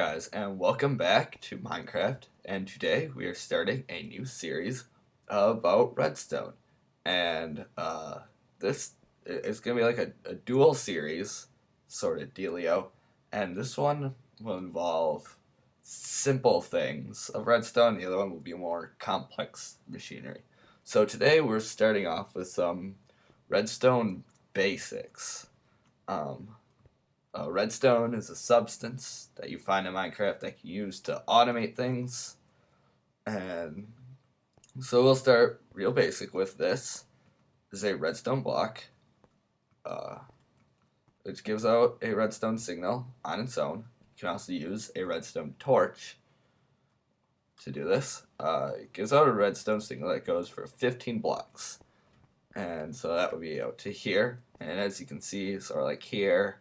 Guys, and welcome back to Minecraft. And today we are starting a new series about Redstone. And this is gonna be like a dual series sort of dealio. And this one will involve simple things of Redstone. The other one will be more complex machinery. So today we're starting off with some Redstone basics. Um, Redstone is a substance that you find in Minecraft that you use to automate things. And so we'll start real basic with this. This is a redstone block, uh, which gives out a redstone signal on its own. You can also use a redstone torch to do this. It gives out a redstone signal that goes for 15 blocks. And so that would be out to here. And as you can see, sort of like here,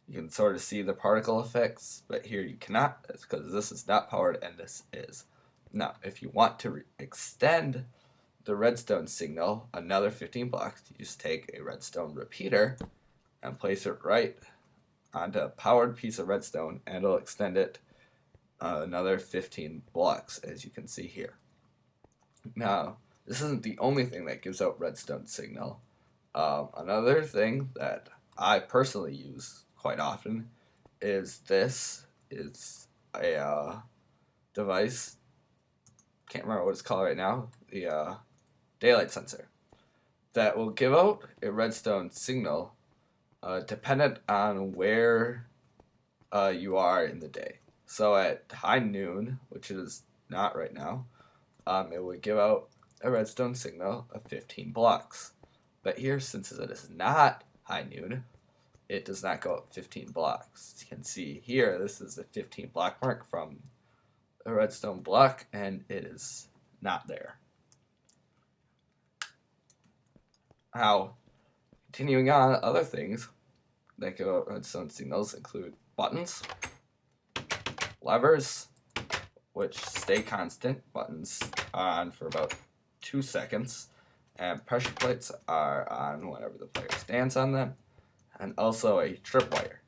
you can sort of see the particle effects, but here you cannot. That's because this is not powered and this is. Now, if you want to extend the redstone signal another 15 blocks, you just take a redstone repeater and place it right onto a powered piece of redstone, and it'll extend it another 15 blocks, as you can see here. Now, this isn't the only thing that gives out redstone signal. Another thing that I personally use quite often is this. It's a device, can't remember what it's called right now, the daylight sensor, that will give out a redstone signal dependent on where you are in the day. So at high noon, which it is not right now, it would give out a redstone signal of 15 blocks. But here, since it is not high noon, it does not go up 15 blocks. As you can see here, this is the 15 block mark from a redstone block, and it is not there. Now, continuing on, other things that give out redstone signals include buttons, levers, which stay constant. Buttons are on for about 2 seconds, and pressure plates are on whenever the player stands on them. And also a tripwire,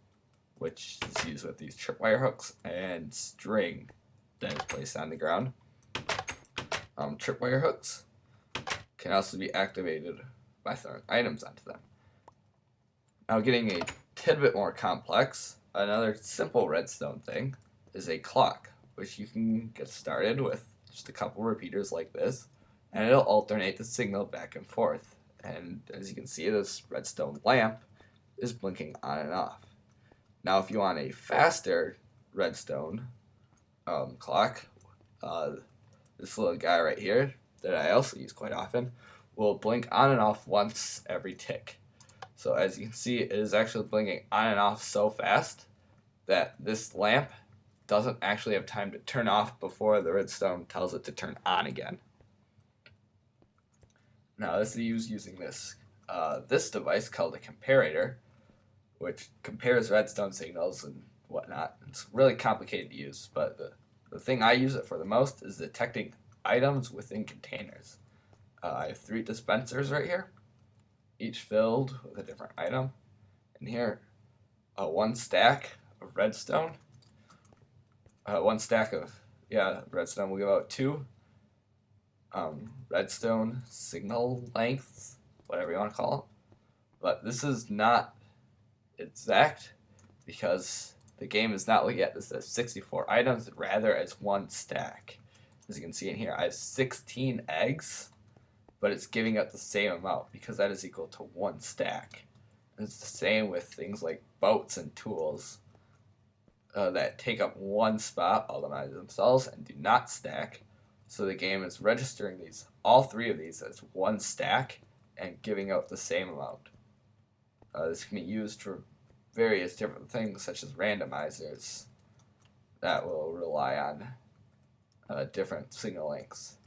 which is used with these tripwire hooks, and string that is placed on the ground. Tripwire hooks can also be activated by throwing items onto them. Now, getting a tidbit more complex, another simple redstone thing is a clock, which you can get started with just a couple repeaters like this, and it'll alternate the signal back and forth. And as you can see, this redstone lamp is blinking on and off. Now, if you want a faster redstone clock, this little guy right here that I also use quite often will blink on and off once every tick. So as you can see, it is actually blinking on and off so fast that this lamp doesn't actually have time to turn off before the redstone tells it to turn on again. Now, this is using this device called a comparator, which compares redstone signals and whatnot. It's really complicated to use, but the thing I use it for the most is detecting items within containers. I have 3 dispensers right here, each filled with a different item. And here, 1 stack of redstone. 1 stack of redstone will give out 2 redstone signal lengths, whatever you want to call them. But this is not exact because the game is not looking at this as 64 items, rather as 1 stack. As you can see in here, I have 16 eggs, but it's giving out the same amount because that is equal to 1 stack. And it's the same with things like boats and tools that take up 1 spot all by themselves and do not stack. So the game is registering all 3 of these as 1 stack and giving out the same amount. This can be used for various different things, such as randomizers that will rely on different signal lengths.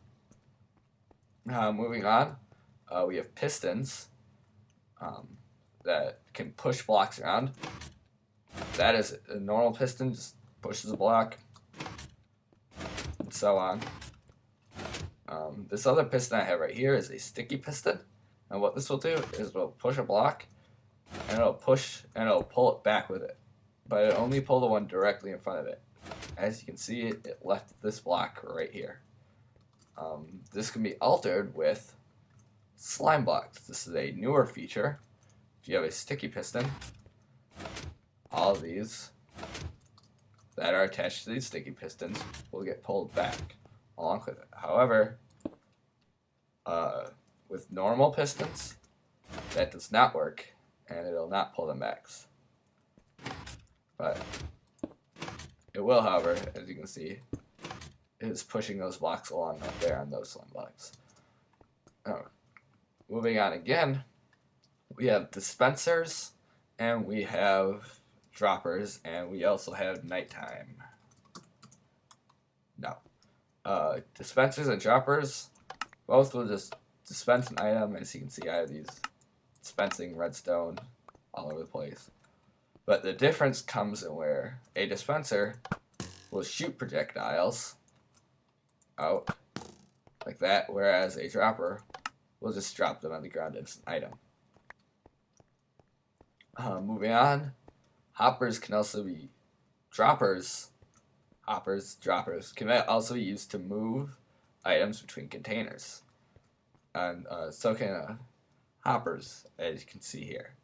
Moving on, we have pistons that can push blocks around. That is a normal piston, just pushes a block, and so on. This other piston I have right here is a sticky piston, and what this will do is it'll push a block, and it'll pull it back with it, but it'll only pull the one directly in front of it. as you can see, it left this block right here. This can be altered with slime blocks. This is a newer feature. If you have a sticky piston, all of these that are attached to these sticky pistons will get pulled back along with it. However, with normal pistons, that does not work, and it'll not pull them back. But it will, however, as you can see, it is pushing those blocks along up there on those slime blocks. Moving on again, we have dispensers, and we have droppers, and we also have nighttime. No. Dispensers and droppers, both will just dispense an item. As you can see, I have these dispensing redstone all over the place. But the difference comes in where a dispenser will shoot projectiles out like that, whereas a dropper will just drop them on the ground as an item. Moving on, hoppers can also be droppers. Droppers can also be used to move items between containers, and so can hoppers, as you can see here.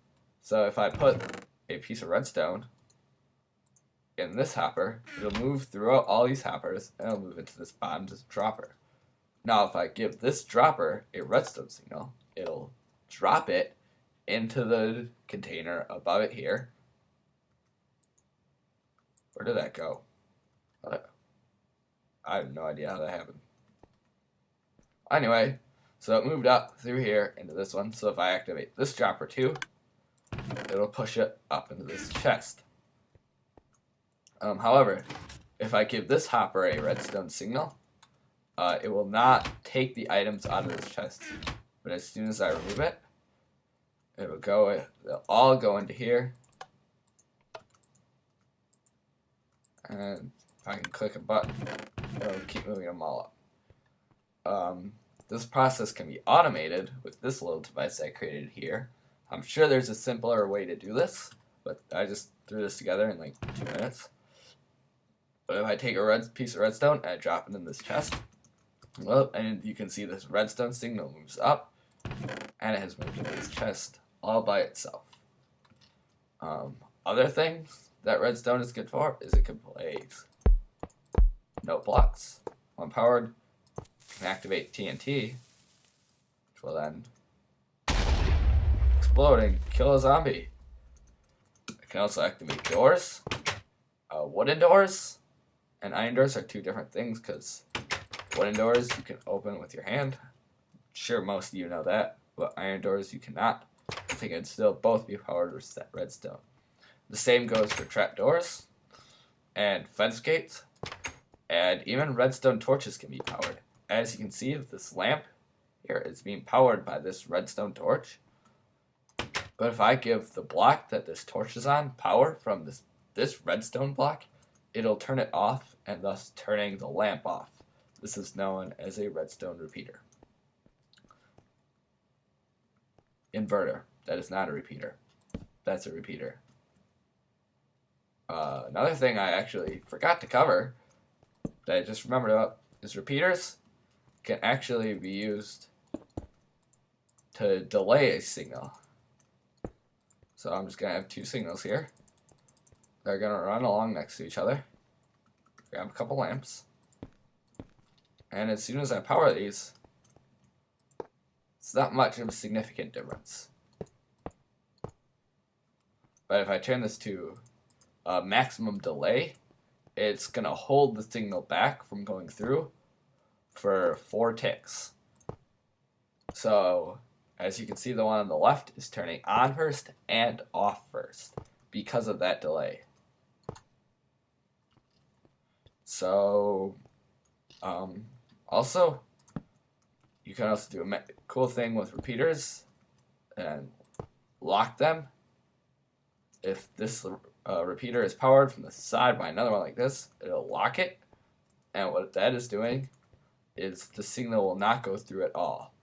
So if I put a piece of redstone in this hopper, it'll move throughout all these hoppers, and it'll move into this bottom dropper. Now, if I give this dropper a redstone signal, it'll drop it into the container above it here. Where did that go? I have no idea how that happened. Anyway, so it moved up through here into this one. So if I activate this dropper too, it'll push it up into this chest. However, if I give this hopper a redstone signal, it will not take the items out of this chest. But as soon as I remove it, they'll all go into here. And if I can click a button, it'll keep moving them all up. This process can be automated with this little device I created here. I'm sure there's a simpler way to do this, but I just threw this together in like 2 minutes. But if I take a piece of redstone and I drop it in this chest, well, and you can see this redstone signal moves up, and it has moved into this chest all by itself. Other things that redstone is good for is it can place note blocks. When powered, can activate TNT, which will then explode and kill a zombie. It can also activate doors. Wooden doors and iron doors are two different things, because wooden doors you can open with your hand. Sure, most of you know that, but iron doors you cannot. They can still both be powered with redstone. The same goes for trap doors and fence gates, and even redstone torches can be powered. As you can see, this lamp here is being powered by this redstone torch. But if I give the block that this torch is on power from this redstone block, it'll turn it off, and thus turning the lamp off. This is known as a redstone repeater. Inverter. That is not a repeater. That's a repeater. Another thing I actually forgot to cover that I just remembered about is repeaters can actually be used to delay a signal. So I'm just going to have 2 signals here. They're going to run along next to each other. Grab a couple lamps. And as soon as I power these, it's not much of a significant difference. But if I turn this to maximum delay, it's going to hold the signal back from going through for 4 ticks. So, as you can see, the one on the left is turning on first and off first because of that delay. So, also, you can also do a cool thing with repeaters and lock them. If this repeater is powered from the side by another one like this, it'll lock it, and what that is doing is the signal will not go through at all.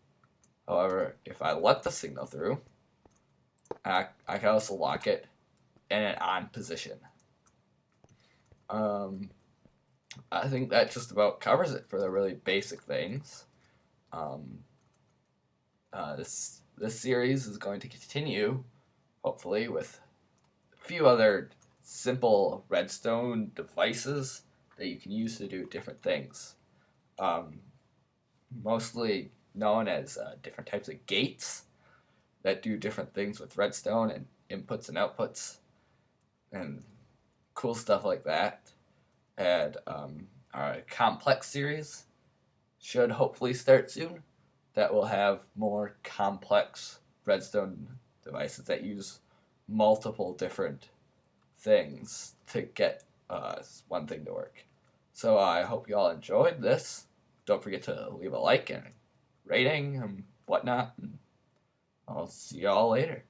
However, if I let the signal through, I can also lock it in an on position. I think that just about covers it for the really basic things. Um, this series is going to continue, hopefully, with a few other simple redstone devices that you can use to do different things. Um, Mostly known as different types of gates that do different things with redstone and inputs and outputs and cool stuff like that. And our complex series should hopefully start soon. That will have more complex redstone devices that use multiple different things to get one thing to work. So I hope you all enjoyed this. Don't forget to leave a like and rating and whatnot. And I'll see you all later.